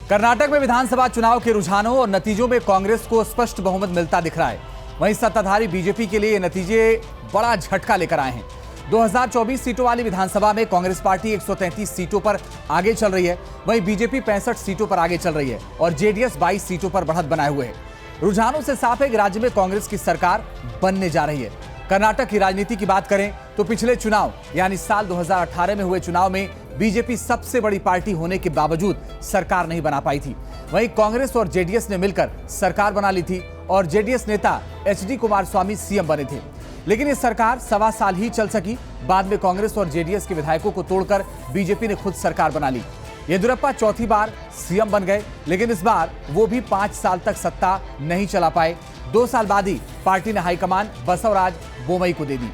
कर्नाटक में विधानसभा चुनाव के रुझानों और नतीजों में कांग्रेस को स्पष्ट बहुमत मिलता दिख रहा है। वहीं सत्ताधारी बीजेपी के लिए ये नतीजे बड़ा झटका लेकर आए हैं। 2024 सीटों वाली विधानसभा में कांग्रेस पार्टी 133 सीटों पर आगे चल रही है, वहीं बीजेपी 65 सीटों पर आगे चल रही है और जेडीएस 22 सीटों पर बढ़त बनाए हुए है। रुझानों से साफ है कि राज्य में कांग्रेस की सरकार बनने जा रही है। कर्नाटक की राजनीति की बात करें तो पिछले चुनाव यानी साल 2018 में हुए चुनाव में बीजेपी सबसे बड़ी पार्टी होने के बावजूद सरकार नहीं बना पाई थी। वहीं कांग्रेस और जेडीएस ने मिलकर सरकार बना ली थी और जेडीएस नेता एचडी कुमारस्वामी सीएम बने थे। लेकिन ये सरकार सवा साल ही चल सकी। बाद में कांग्रेस और जेडीएस के विधायकों को तोड़कर बीजेपी ने खुद सरकार बना ली। येदियुरप्पा चौथी बार सीएम बन गए, लेकिन इस बार वो भी 5 साल तक सत्ता नहीं चला पाए। 2 साल बाद ही पार्टी ने हाईकमान बसवराज बोमई को दे दी।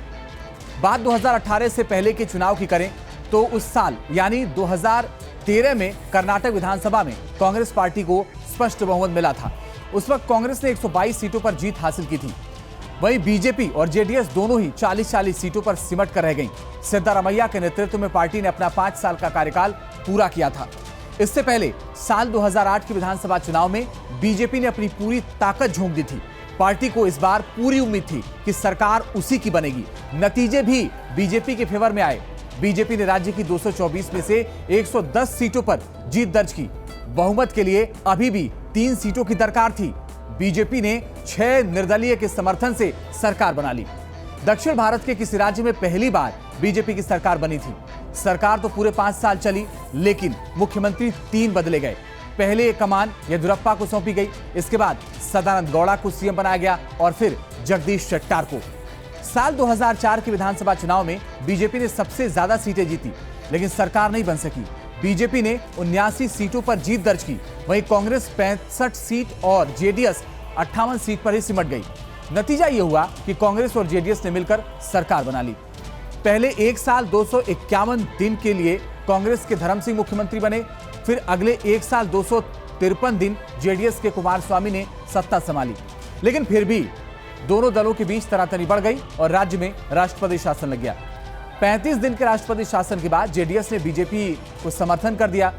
बात 2018 से पहले के चुनाव की करें तो उस साल यानी 2013 में कर्नाटक विधानसभा में कांग्रेस पार्टी को स्पष्ट बहुमत मिला था। उस वक्त कांग्रेस ने 122 सीटों पर जीत हासिल की थी। वहीं बीजेपी और जेडीएस दोनों ही 40-40 सीटों पर सिमट कर रह गईं। सिद्धारमैया के नेतृत्व में पार्टी ने अपना 5 साल का कार्यकाल पूरा किया था। इससे पहले साल 2008 के विधानसभा चुनाव में बीजेपी ने अपनी पूरी ताकत झोंक दी थी। पार्टी को इस बार पूरी उम्मीद थी कि सरकार उसी की बनेगी। नतीजे भी बीजेपी के फेवर में आए। बीजेपी ने राज्य की 224 में से 110 सीटों पर जीत दर्ज की। बहुमत के लिए अभी भी 3 सीटों की दरकार थी। बीजेपी ने 6 निर्दलीय के समर्थन से सरकार बना ली। दक्षिण भारत के किसी राज्य में पहली बार बीजेपी की सरकार बनी थी। सरकार तो पूरे 5 साल चली, लेकिन मुख्यमंत्री 3 बदले गए। पहले कमान येदियुरप्पा को सौंपी गई, इसके बाद सदानंद गौड़ा को सीएम बनाया गया और फिर जगदीश शेट्टार को। साल 2004 के विधानसभा चुनाव में बीजेपी ने सबसे ज्यादा सीटें जीती, लेकिन सरकार नहीं बन सकी। बीजेपी ने 79 सीटों पर जीत दर्ज की, वहीं कांग्रेस 65 सीट और जेडीएस 58 सीट पर ही सिमट गई। नतीजा यह हुआ कि कांग्रेस और जेडीएस ने मिलकर सरकार बना ली। पहले 1 साल 251 दिन के लिए कांग्रेस के धर्म सिंह मुख्यमंत्री बने, फिर अगले 1 साल 253 दिन जेडीएस के कुमारस्वामी ने सत्ता संभाली। लेकिन फिर भी दोनों दलों के बीच तनातनी बढ़ गई और राज्य में राष्ट्रपति शासन लग गया। 35 दिन के राष्ट्रपति शासन के बाद जेडीएस ने बीजेपी को समर्थन कर दिया।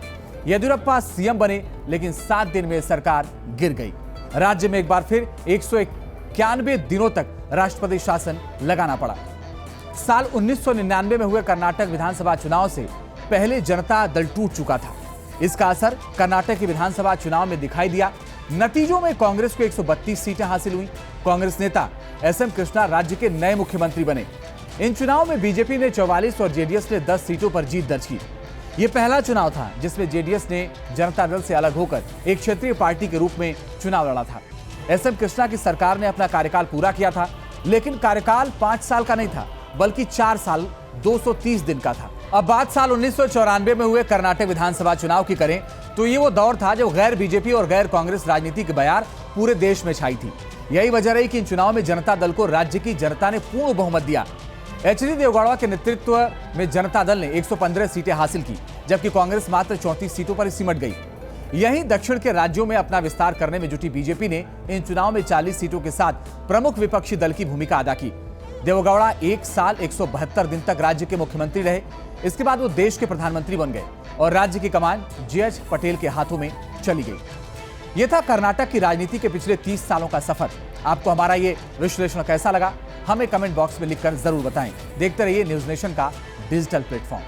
येदियुरप्पा सीएम बने, लेकिन 7 दिन में सरकार गिर गई। राज्य में एक बार फिर 191 दिनों तक राष्ट्रपति शासन लगाना पड़ा। साल 1999 में हुए कर्नाटक विधानसभा चुनाव से पहले जनता दल टूट चुका था। इसका असर कर्नाटक के विधानसभा चुनाव में दिखाई दिया। नतीजों में कांग्रेस को 132 सीटें हासिल हुई। कांग्रेस नेता एसएम कृष्णा राज्य के नए मुख्यमंत्री बने। इन चुनाव में बीजेपी ने 44 और जेडीएस ने 10 सीटों पर जीत दर्ज की। यह पहला चुनाव था जिसमें जेडीएस ने जनता दल से अलग होकर एक क्षेत्रीय पार्टी के रूप में चुनाव लड़ा था। एसएम कृष्णा की सरकार ने अपना कार्यकाल पूरा किया था, लेकिन कार्यकाल 5 साल का नहीं था, बल्कि 4 साल 230 दिन का था। अब बात साल 1994 में हुए कर्नाटक विधानसभा चुनाव की करें तो ये वो दौर था जब गैर बीजेपी और गैर कांग्रेस राजनीति की बयार पूरे देश में छाई थी। यही वजह रही कि इन चुनाव में जनता दल को राज्य की जनता ने पूर्ण बहुमत दिया। एचडी देवगौड़ा के नेतृत्व में जनता दल ने 115 सीटें हासिल की, जबकि कांग्रेस मात्र 34 सीटों पर सिमट गई। यहीं दक्षिण के राज्यों में अपना विस्तार करने में जुटी बीजेपी ने इन चुनाव में 40 सीटों के साथ प्रमुख विपक्षी दल की भूमिका अदा की। देवगौड़ा 1 साल 172 दिन तक राज्य के मुख्यमंत्री रहे। इसके बाद वो देश के प्रधानमंत्री बन गए और राज्य की कमान जेएच पटेल के हाथों में चली गई। यह था कर्नाटक की राजनीति के पिछले 30 सालों का सफर। आपको हमारा ये विश्लेषण कैसा लगा, हमें कमेंट बॉक्स में लिखकर जरूर बताएं। देखते रहिए न्यूज़ नेशन का डिजिटल प्लेटफॉर्म।